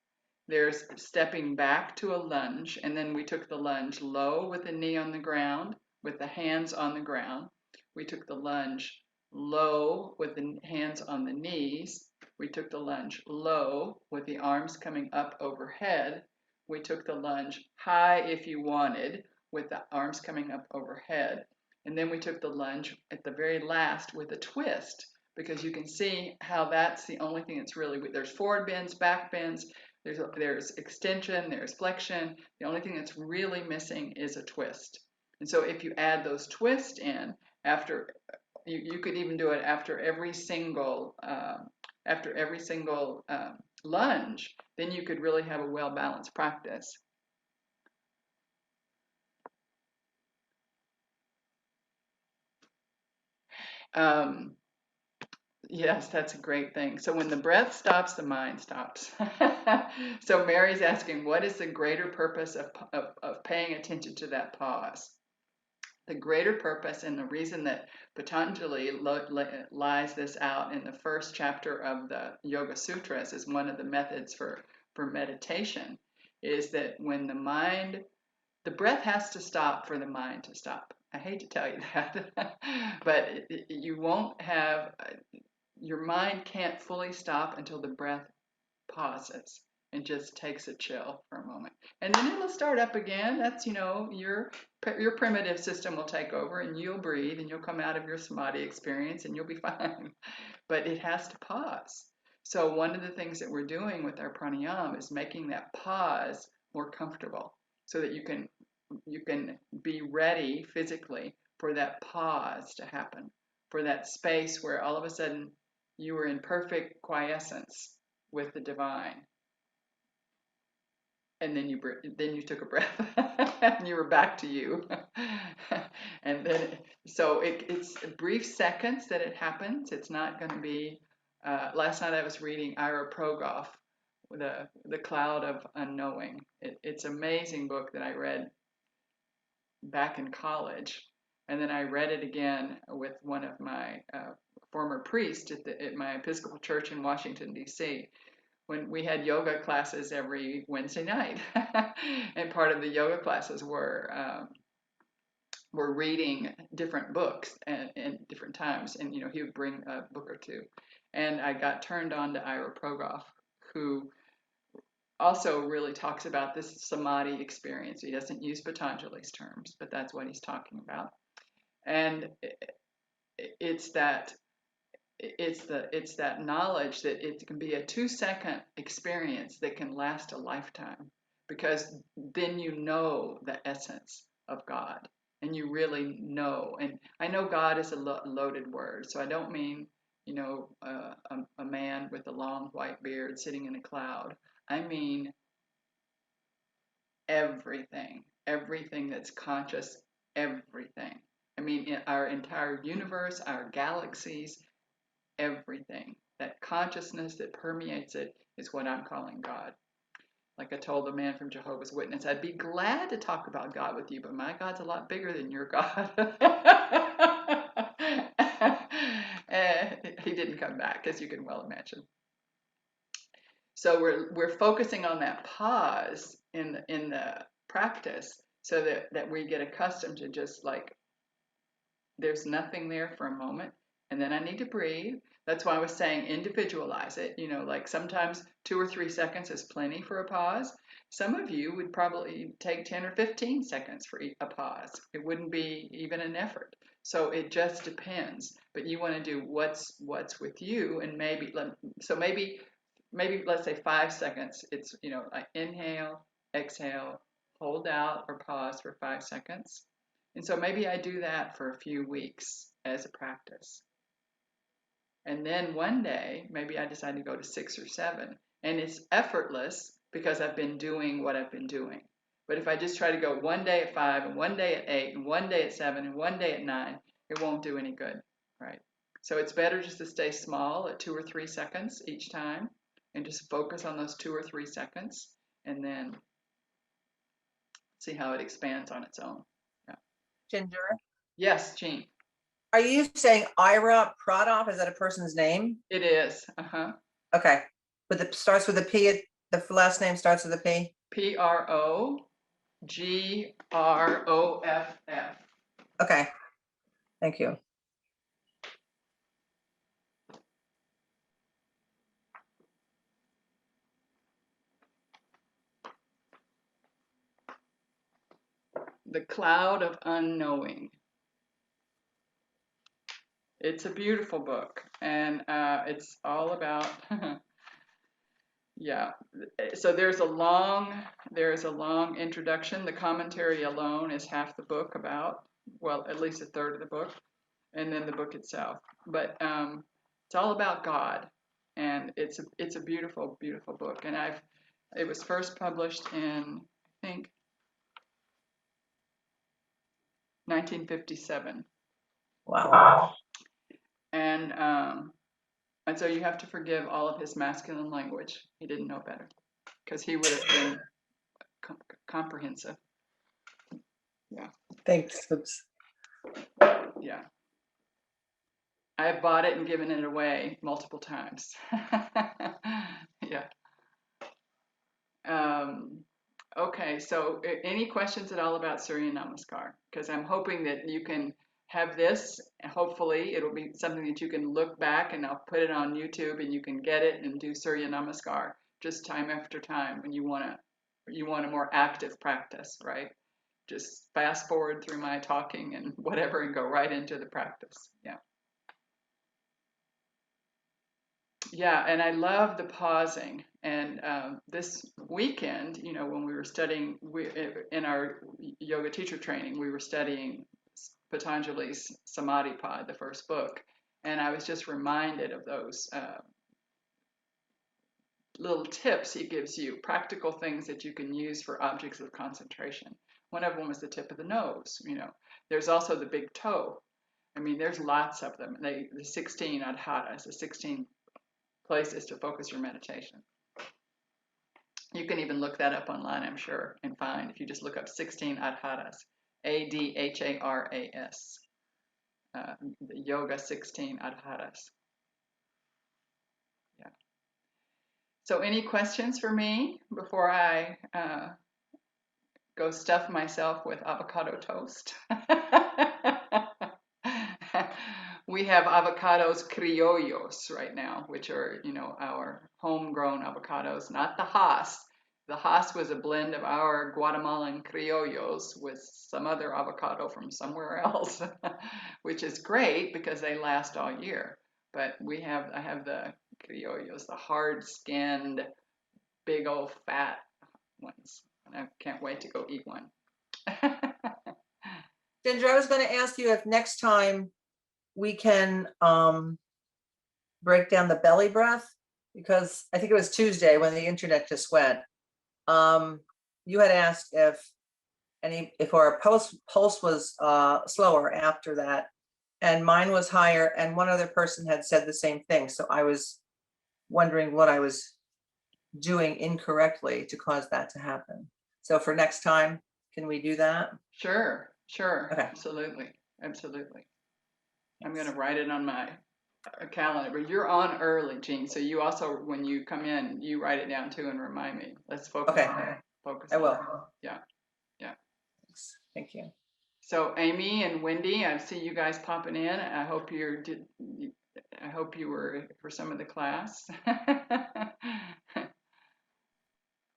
Speaker 1: there's stepping back to a lunge, and then we took the lunge low with the knee on the ground, with the hands on the ground. We took the lunge low with the hands on the knees. We took the lunge low with the arms coming up overhead. We took the lunge high if you wanted, with the arms coming up overhead. And then we took the lunge at the very last with a twist, because you can see how that's the only thing that's really, there's forward bends, back bends, there's extension, there's flexion. The only thing that's really missing is a twist. And so if you add those twists in after, you could even do it after every single lunge, then you could really have a well-balanced practice. Yes, that's a great thing. So when the breath stops, the mind stops. So Mary's asking, what is the greater purpose of paying attention to that pause? The greater purpose, and the reason that Patanjali lies this out in the first chapter of the Yoga Sutras as one of the methods for meditation, is that when the breath has to stop for the mind to stop. I hate to tell you that, but you won't have, your mind can't fully stop until the breath pauses. and just takes a chill for a moment. And then it'll start up again. That's, your primitive system will take over and you'll breathe and you'll come out of your samadhi experience and you'll be fine. But it has to pause. So one of the things that we're doing with our pranayama is making that pause more comfortable so that you can be ready physically for that pause to happen, for that space where all of a sudden you were in perfect quiescence with the divine. And then you took a breath and you were back to you. And then, so it's brief seconds that it happens. It's not going to be, last night I was reading Ira Progoff, the Cloud of Unknowing. It's an amazing book that I read back in college. And then I read it again with one of my former priests at my Episcopal church in Washington, D.C., when we had yoga classes every Wednesday night. And part of the yoga classes were reading different books and different times. And, he would bring a book or two. And I got turned on to Ira Progoff, who also really talks about this samadhi experience. He doesn't use Patanjali's terms, but that's what he's talking about. And it's that knowledge that it can be a 2-second experience that can last a lifetime, because then you know the essence of God and you really know. And I know God is a loaded word, so I don't mean a man with a long white beard sitting in a cloud. I mean everything that's conscious, everything. I mean in our entire universe, our galaxies, everything. That consciousness that permeates it is what I'm calling God. Like I told the man from Jehovah's Witness, I'd be glad to talk about God with you, but my God's a lot bigger than your God. He didn't come back, as you can well imagine. So we're focusing on that pause in the practice, so that we get accustomed to just like, there's nothing there for a moment, and then I need to breathe. That's why I was saying individualize it. Like sometimes 2 or 3 seconds is plenty for a pause. Some of you would probably take 10 or 15 seconds for a pause. It wouldn't be even an effort. So it just depends. But you want to do what's with you, and maybe let's say 5 seconds. It's like inhale, exhale, hold out or pause for 5 seconds. And so maybe I do that for a few weeks as a practice. And then one day, maybe I decide to go to 6 or 7. And it's effortless because I've been doing what I've been doing. But if I just try to go one day at 5, and one day at 8, and one day at 7, and one day at 9, it won't do any good, right? So it's better just to stay small at 2 or 3 seconds each time, and just focus on those 2 or 3 seconds, and then see how it expands on its own. Yeah.
Speaker 2: Ginger?
Speaker 1: Yes, Jean.
Speaker 2: Are you saying Ira Progoff? Is that a person's name?
Speaker 1: It is. Uh-huh.
Speaker 2: Okay. Starts with a P. The last name starts with a P.
Speaker 1: Progroff.
Speaker 2: Okay. Thank you.
Speaker 1: The Cloud of Unknowing. It's a beautiful book, and it's all about yeah. So there's a long introduction. The commentary alone is half the book, at least a third of the book, and then the book itself. But it's all about God, and it's a beautiful, beautiful book. And it was first published in, I think, 1957.
Speaker 2: Wow.
Speaker 1: And so you have to forgive all of his masculine language. He didn't know better, because he would have been comprehensive. Yeah.
Speaker 2: Thanks. Oops.
Speaker 1: Yeah. I have bought it and given it away multiple times. Yeah. Okay, so any questions at all about Surya Namaskar? Because I'm hoping that you can have this. Hopefully it'll be something that you can look back, and I'll put it on YouTube and you can get it and do Surya Namaskar just time after time when you want a more active practice, right? Just fast forward through my talking and whatever and go right into the practice. Yeah. Yeah, and I love the pausing. And this weekend, when we were studying, in our yoga teacher training, we were studying Patanjali's Samadhipad, the first book. And I was just reminded of those little tips he gives you, practical things that you can use for objects of concentration. One of them was the tip of the nose. There's also the big toe. I mean, there's lots of them. The 16 adharas, the 16 places to focus your meditation. You can even look that up online, I'm sure, and find if you just look up 16 adharas, ADHARAS, the yoga 16 adharas. Yeah. So, any questions for me before I go stuff myself with avocado toast? We have avocados criollos right now, which are, our homegrown avocados, not the Haas. The Haas was a blend of our Guatemalan criollos with some other avocado from somewhere else, which is great because they last all year. But I have the criollos, the hard-skinned, big old fat ones. And I can't wait to go eat one.
Speaker 2: Ginger, I was going to ask you if next time we can break down the belly breath, because I think it was Tuesday when the internet just went. You had asked if our pulse was slower after that, and mine was higher, and one other person had said the same thing. So I was wondering what I was doing incorrectly to cause that to happen. So for next time, can we do that?
Speaker 1: Sure.
Speaker 2: Okay.
Speaker 1: Absolutely. I'm going to write it on my calendar, but you're on early, Jean. So you also, when you come in, you write it down too and remind me. Let's focus on that.
Speaker 2: I will.
Speaker 1: Yeah.
Speaker 2: Thank you.
Speaker 1: So Amy and Wendy, I see you guys popping in. I hope you were for some of the class.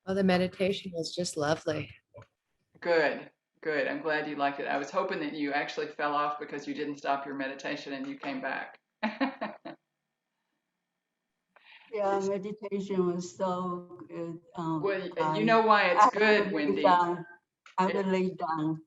Speaker 3: Oh, the meditation was just lovely.
Speaker 1: Good. I'm glad you liked it. I was hoping that you actually fell off because you didn't stop your meditation and you came back.
Speaker 4: Yeah, meditation was so good.
Speaker 1: Well, you know why it's good, Wendy.
Speaker 4: I will lay down.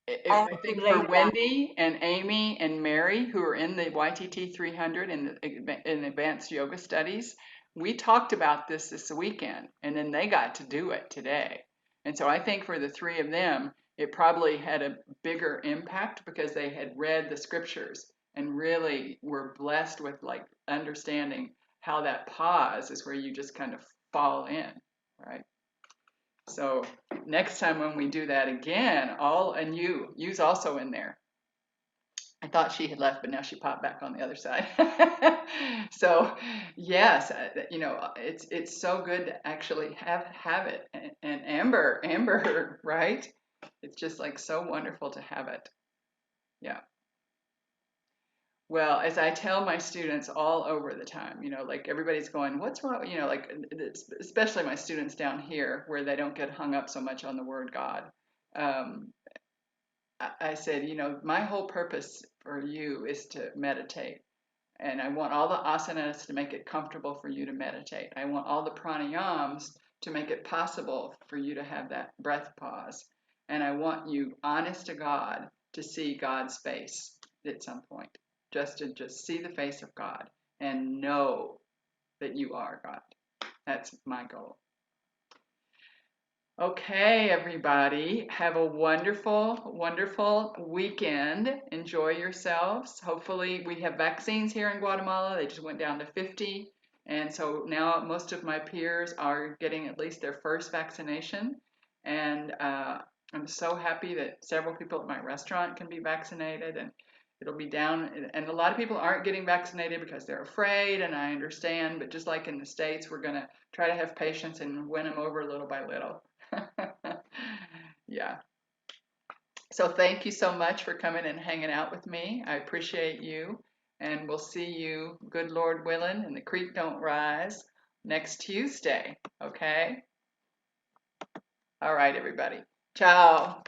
Speaker 1: I think for Wendy and Amy and Mary, who are in the YTT 300 in advanced yoga studies, we talked about this weekend, and then they got to do it today. And so I think for the three of them, it probably had a bigger impact because they had read the scriptures and really were blessed with understanding how that pause is where you just kind of fall in, right? So next time when we do that again, you's also in there. I thought she had left, but now she popped back on the other side. So yes, it's so good to actually have it. And Amber, right? It's just so wonderful to have it. Yeah. Well, as I tell my students all over the time, everybody's going, what's wrong? Especially my students down here where they don't get hung up so much on the word God. I said, my whole purpose for you is to meditate. And I want all the asanas to make it comfortable for you to meditate. I want all the pranayams to make it possible for you to have that breath pause. And I want you, honest to God, to see God's face at some point. Just see the face of God and know that you are God. That's my goal. Okay, everybody, have a wonderful, wonderful weekend. Enjoy yourselves. Hopefully, we have vaccines here in Guatemala. They just went down to 50. And so now most of my peers are getting at least their first vaccination. And I'm so happy that several people at my restaurant can be vaccinated. And it'll be down, and a lot of people aren't getting vaccinated because they're afraid, and I understand, but just like in the States, we're going to try to have patience and win them over little by little. Yeah. So thank you so much for coming and hanging out with me. I appreciate you, and we'll see you, good Lord willing, and the creek don't rise, next Tuesday. Okay? All right, everybody. Ciao.